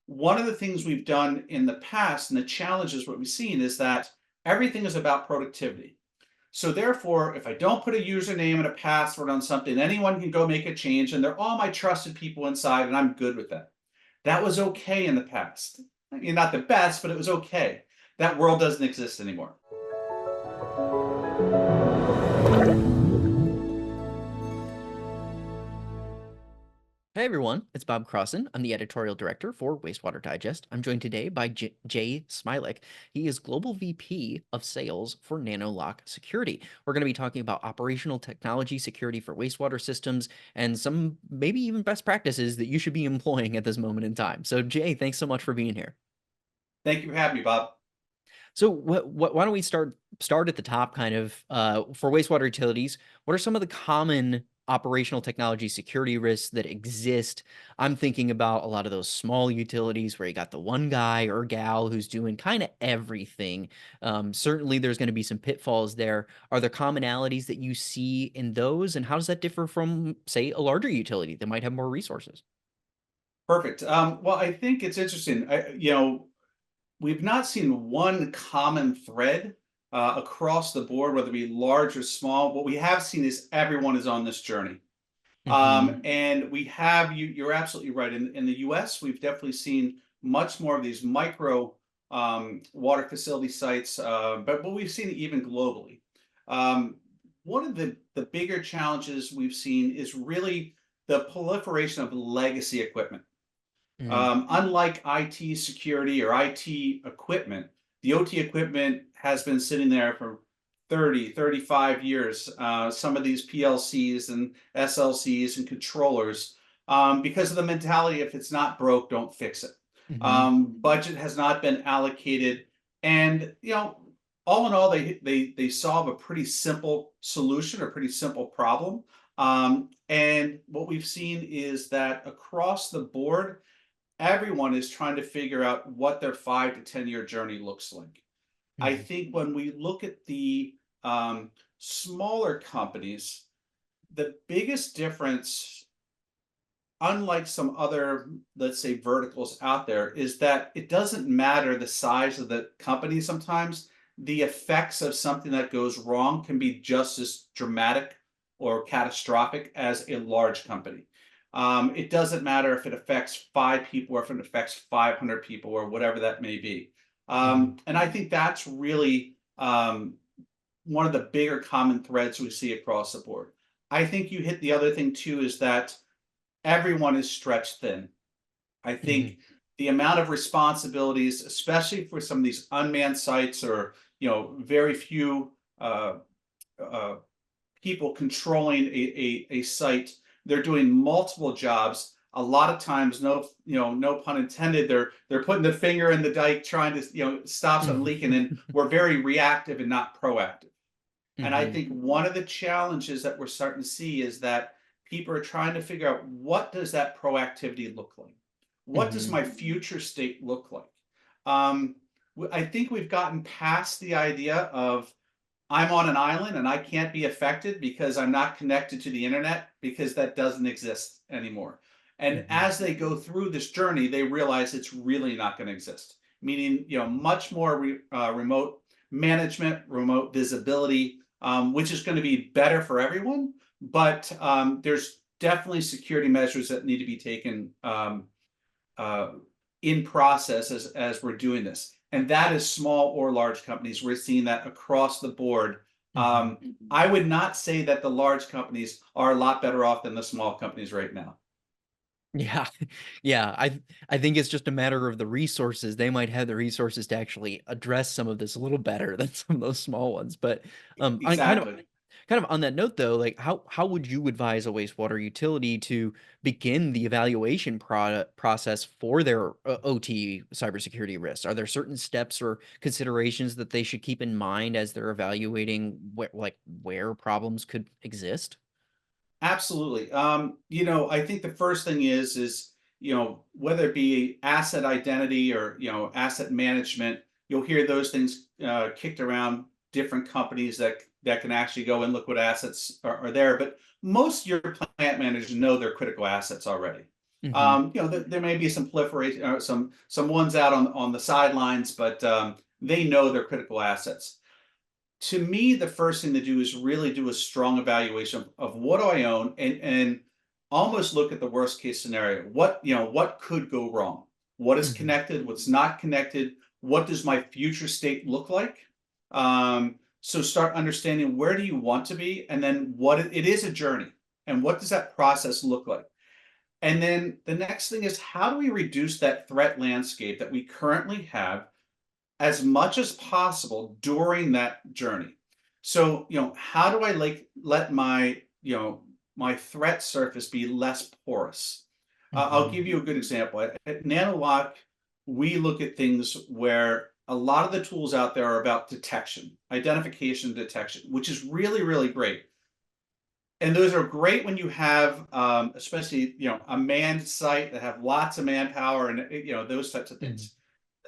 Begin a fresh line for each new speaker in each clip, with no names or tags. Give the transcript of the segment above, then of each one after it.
one of the things we've done in the past, and the challenges what we've seen is that everything is about productivity. So therefore, if I don't put a username and a password on something, anyone can go make a change, and they're all my trusted people inside, and I'm good with that. That was okay in the past. I mean, not the best, but it was okay. That world doesn't exist anymore.
Hey everyone, it's Bob Crossan. I'm the editorial director for Wastewater Digest. I'm joined today by Jay Smilyk. He is Global VP of Sales for Nanolock Security. We're going to be talking about operational technology security for wastewater systems and some maybe even best practices that you should be employing at this moment in time. So Jay, thanks so much for being here.
Thank you for having me, Bob.
So why don't we start at the top kind of for wastewater utilities, what are some of the common operational technology security risks that exist? I'm thinking about a lot of those small utilities where you got the one guy or gal who's doing kind of everything. Certainly there's going to be some pitfalls there. Are there commonalities that you see in those, and how does that differ from, say, a larger utility that might have more resources?
Perfect. Well, I think it's interesting. We've not seen one common thread across the board, whether it be large or small. What we have seen is everyone is on this journey.
Hmm.
And we have, you're absolutely right. In the US, we've definitely seen much more of these micro water facility sites, but we've seen it even globally. Um, One of the bigger challenges we've seen is really the proliferation of legacy equipment. Unlike IT security or IT equipment, the OT equipment has been sitting there for 30, 35 years. Some of these PLCs and SLCs and controllers, because of the mentality, if it's not broke, don't fix it.
Hmm.
Budget has not been allocated. And, all in all, they solve a pretty simple solution or pretty simple problem. And what we've seen is that across the board, everyone is trying to figure out what their 5 to 10 year journey looks like. I
Hmm.
think when we look at the smaller companies, the biggest difference, unlike some other, let's say, verticals out there, is that it doesn't matter the size of the company sometimes. The effects of something that goes wrong can be just as dramatic or catastrophic as a large company. It doesn't matter if it affects 5 people or if it affects 500 people or whatever that may be.
Hmm.
And I think that's really one of the bigger common threads we see across the board. I think you hit the other thing too is that everyone is stretched thin. I
Hmm.
think the amount of responsibilities, especially for some of these unmanned sites or very few uh, uh, people controlling a site, they're doing multiple jobs. A lot of times, no pun intended, they're putting the finger in the dike trying to stop something leaking, and we're very reactive and not proactive. And I
Hmm.
think one of the challenges that we're starting to see is that people are trying to figure out, what does that proactivity look like? What does
Hmm.
my future state look like? Um, I think we've gotten past the idea of I'm on an island and I can't be affected because I'm not connected to the internet, because that doesn't exist anymore. And
Hmm.
as they go through this journey, they realize it's really not going to exist. Meaning, much more remote management, remote visibility, which is going to be better for everyone. But there's definitely security measures that need to be taken uh, in process as we're doing this. And that is small or large companies. We're seeing that across the board.
Hmm.
I would not say that the large companies are a lot better off than the small companies right now.
Yeah. Yeah, I think it's just a matter of the resources. They might have the resources to actually address some of this a little better than some of those small ones, but, on
Exactly.
kind of on that note though, like, how would you advise a wastewater utility to begin the evaluation process for their, OT cybersecurity risks? Are there certain steps or considerations that they should keep in mind as they're evaluating where problems could exist?
Absolutely. I think the first thing is whether it be asset identity or asset management, you'll hear those things kicked around different companies that can actually go and look what assets are there. But most of your plant managers know their critical assets already.
Hmm.
There may be some proliferation, or some ones out on the sidelines, but they know they're critical assets. To me, the first thing to do is really do a strong evaluation of what do I own, and almost look at the worst case scenario. What could go wrong? What is
Hmm.
connected? What's not connected? What does my future state look like? So start understanding where do you want to be, and then what it is a journey, and what does that process look like? And then the next thing is, how do we reduce that threat landscape that we currently have as much as possible during that journey? So, how do I let my threat surface be less porous? I'll
Hmm.
give you a good example. At Nanolock, we look at things where a lot of the tools out there are about detection, identification, detection, which is really, really great. And those are great when you have, especially, a manned site that have lots of manpower, and those types of
Hmm.
things.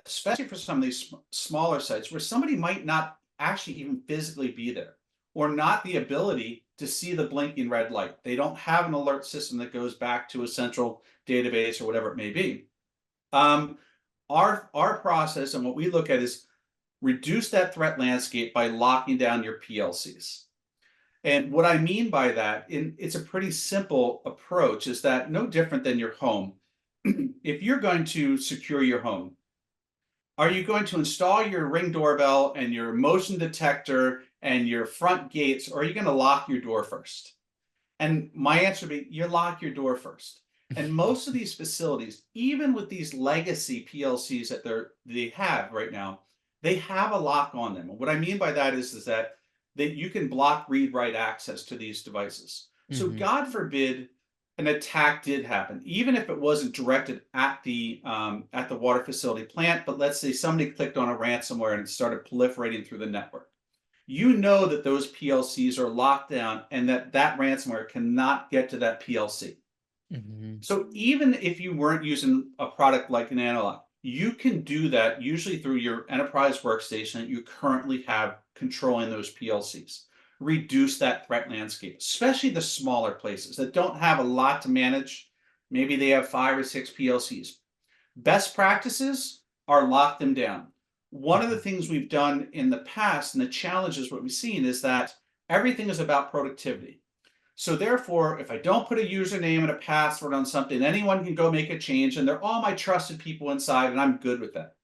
Especially for some of these smaller sites where somebody might not actually even physically be there, or not the ability to see the blinking red light. They don't have an alert system that goes back to a central database or whatever it may be. Um, our process and what we look at is reduce that threat landscape by locking down your PLCs. And what I mean by that, it's a pretty simple approach, is that no different than your home. If you're going to secure your home, are you going to install your Ring doorbell and your motion detector and your front gates, or are you going to lock your door first? And my answer would be, you lock your door first. And most of these facilities, even with these legacy PLCs that they have right now, they have a lock on them. And what I mean by that is that you can block read write access to these devices. So
Hmm.
God forbid an attack did happen, even if it wasn't directed at the water facility plant, but let's say somebody clicked on a ransomware and it started proliferating through the network. You know that those PLCs are locked down, and that ransomware cannot get to that PLC.
Hmm.
So even if you weren't using a product like an Nanolock, you can do that usually through your enterprise workstation that you currently have controlling those PLCs. Reduce that threat landscape, especially the smaller places that don't have a lot to manage. Maybe they have 5 or 6 PLCs. Best practices are lock them down. One of the
Hmm.
things we've done in the past, and the challenges what we've seen, is that everything is about productivity. So therefore, if I don't put a username and a password on something, anyone can go make a change, and they're all my trusted people inside, and I'm good with that.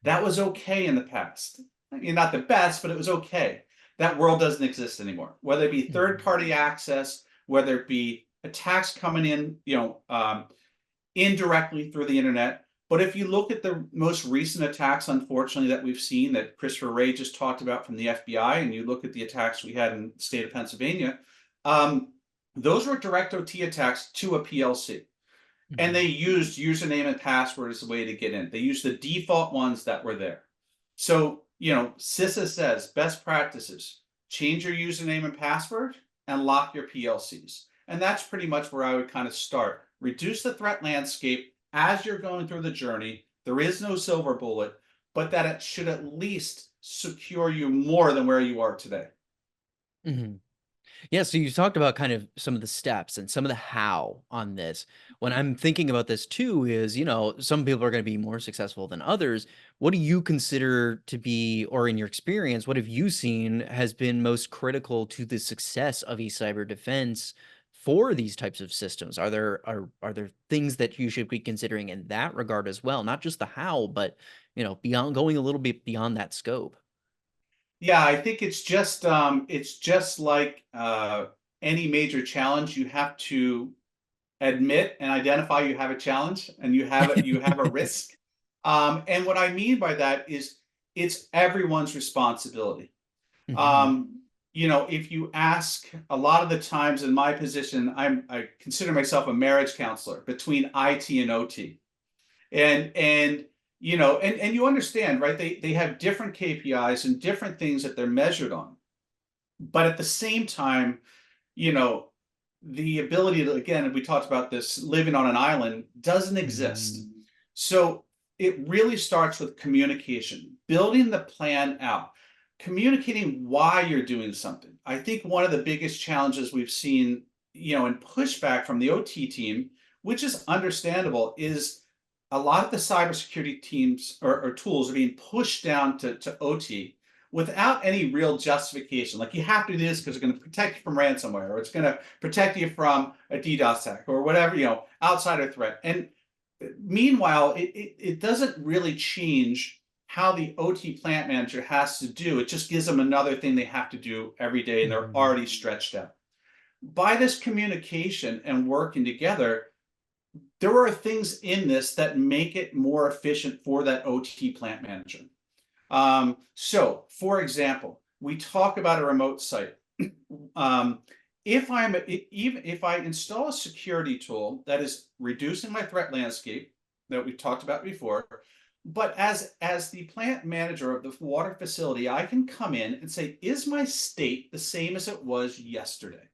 That was okay in the past. I mean, not the best, but it was okay. That world doesn't exist anymore. Whether it be
Hmm.
third-party access, whether it be attacks coming in, indirectly through the internet. But if you look at the most recent attacks, unfortunately, that we've seen, that Christopher Wray just talked about from the FBI, and you look at the attacks we had in the state of Pennsylvania, um, those were direct OT attacks to a PLC. And they
Hmm.
used username and password as a way to get in. They used the default ones that were there. So, CISA says best practices: change your username and password and lock your PLCs. And that's pretty much where I would kind of start. Reduce the threat landscape as you're going through the journey. There is no silver bullet, but that it should at least secure you more than where you are today.
Hmm. Yeah, so you talked about kind of some of the steps and some of the how on this. When I'm thinking about this too, is, some people are going to be more successful than others. What do you consider to be, or in your experience, what have you seen has been most critical to the success of a cyber defense for these types of systems? Are there things that you should be considering in that regard as well? Not just the how, but beyond, going a little bit beyond that scope.
Yeah, I think it's just like any major challenge. You have to admit and identify you have a challenge, and you have a risk. And what I mean by that is it's everyone's responsibility.
Hmm.
If you ask, a lot of the times in my position, I consider myself a marriage counselor between IT and OT. And you understand, right? They have different KPIs and different things that they're measured on. But at the same time, you know, the ability to, again, we talked about this, living on an island doesn't exist.
Hmm.
So it really starts with communication, building the plan out, communicating why you're doing something. I think one of the biggest challenges we've seen, in pushback from the OT team which is understandable, is a lot of the cybersecurity teams or tools are being pushed down to OT without any real justification. Like, you have to do this because it's going to protect you from ransomware, or it's going to protect you from a DDoS attack, or whatever, outsider threat. And meanwhile, it doesn't really change how the OT plant manager has to do. It just gives them another thing they have to do every day, and they're
Mhm.
already stretched out. By this communication and working together, there are things in this that make it more efficient for that OT plant manager. So, for example, we talk about a remote site. Um, even if I install a security tool that is reducing my threat landscape that we talked about before, but as the plant manager of the water facility, I can come in and say, is my state the same as it was yesterday?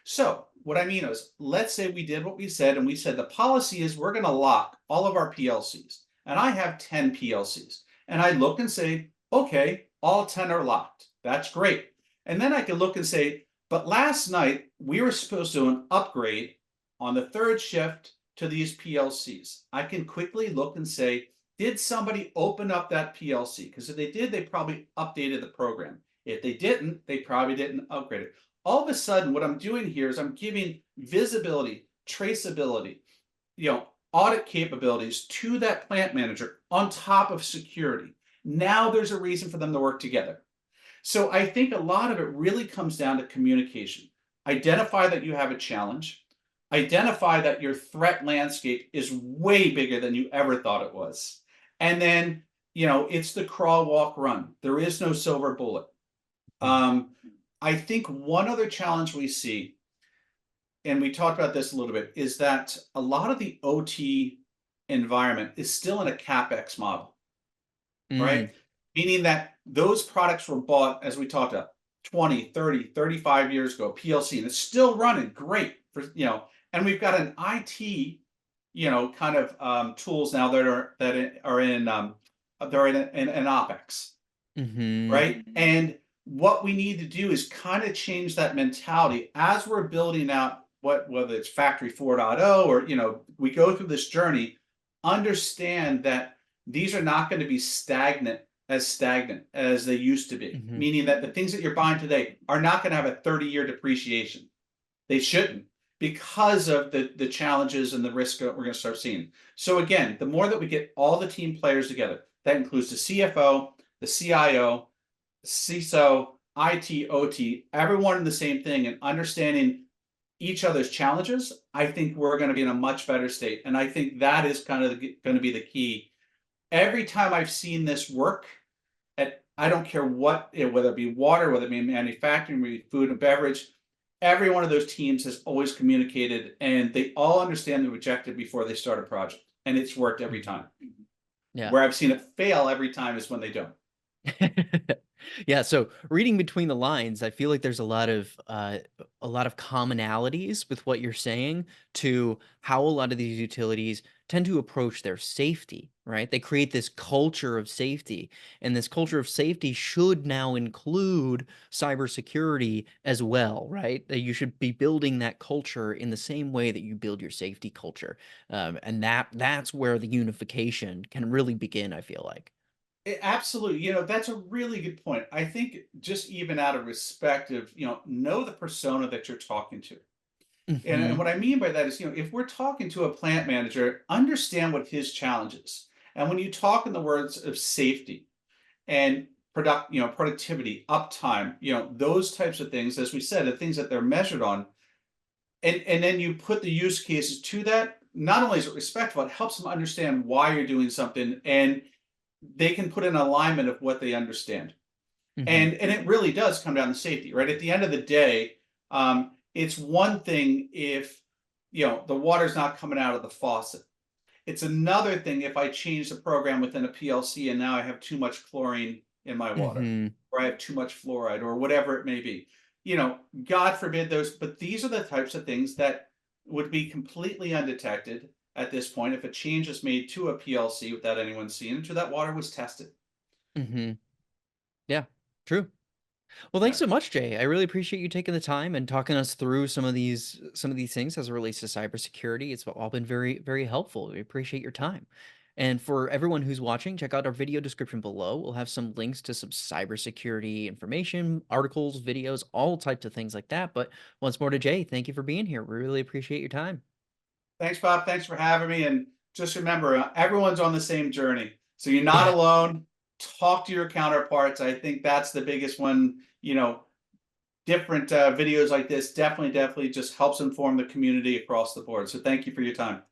So what I mean is, let's say we did what we said, and we said the policy is we're going to lock all of our PLCs, and I have 10 PLCs, and I look and say, okay, all 10 are locked. That's great. And then I can look and say, but last night we were supposed to do an upgrade on the third shift to these PLCs. I can quickly look and say, did somebody open up that PLC? Because if they did, they probably updated the program. If they didn't, they probably didn't upgrade it. All of a sudden, what I'm doing here is I'm giving visibility, traceability, audit capabilities to that plant manager on top of security. Now there's a reason for them to work together. So I think a lot of it really comes down to communication. Identify that you have a challenge. Identify that your threat landscape is way bigger than you ever thought it was. And then, it's the crawl, walk, run. There is no silver bullet.
Mhm.
Um, I think one other challenge we see, and we talked about this a little bit, is that a lot of the OT environment is still in a CapEx model, right?
Mm.
Meaning that those products were bought, as we talked about, 20, 30, 35 years ago, PLC, and it's still running great and we've got an IT, kind of tools now that are in they're in OpEx,
Mhm.
right? And what we need to do is kind of change that mentality as we're building out whether it's Factory 4.0, or we go through this journey. Understand that these are not going to be stagnant as they used to be.
Mhm.
Meaning that the things that you're buying today are not going to have a 30-year depreciation. They shouldn't, because of the challenges and the risk that we're going to start seeing. So again, the more that we get all the team players together, that includes the CFO, the CIO, CISO, IT, OT, everyone in the same thing, and understanding each other's challenges, I think we're going to be in a much better state. And I think that is kind of going to be the key. Every time I've seen this work, I don't care what, whether it be water, whether it be manufacturing, whether it be food and beverage, every one of those teams has always communicated, and they all understand the objective before they start a project. And it's worked every
Mhm.
time.
Yeah.
Where I've seen it fail every time is when they don't.
Yeah, so reading between the lines, I feel like there's a lot of commonalities with what you're saying to how a lot of these utilities tend to approach their safety, right? They create this culture of safety, and this culture of safety should now include cybersecurity as well, right? That you should be building that culture in the same way that you build your safety culture, and that's where the unification can really begin. I feel like.
Absolutely. That's a really good point. I think just even out of respect of, know the persona that you're talking to. And
Hmm.
what I mean by that is, if we're talking to a plant manager, understand what his challenge is. And when you talk in the words of safety and productivity, uptime, those types of things, as we said, the things that they're measured on, and then you put the use cases to that, not only is it respectful, it helps them understand why you're doing something, and they can put an alignment of what they understand.
Hmm.
And it really does come down to safety, right? At the end of the day, it's one thing if the water's not coming out of the faucet. It's another thing if I change the program within a PLC and now I have too much chlorine in my water,
Hmm.
or I have too much fluoride, or whatever it may be. God forbid those, but these are the types of things that would be completely undetected at this point if a change is made to a PLC without anyone seeing until that water was tested.
Hmm. Yeah, true. Well, thanks
Yeah.
so much, Jay. I really appreciate you taking the time and talking us through some of these things as it relates to cybersecurity. It's all been very, very helpful. We appreciate your time. And for everyone who's watching, check out our video description below. We'll have some links to some cybersecurity information, articles, videos, all types of things like that. But once more to Jay, thank you for being here. We really appreciate your time.
Thanks, Bob. Thanks for having me. And just remember, everyone's on the same journey. So you're not alone. Talk to your counterparts. I think that's the biggest one. Different videos like this definitely just helps inform the community across the board. So thank you for your time.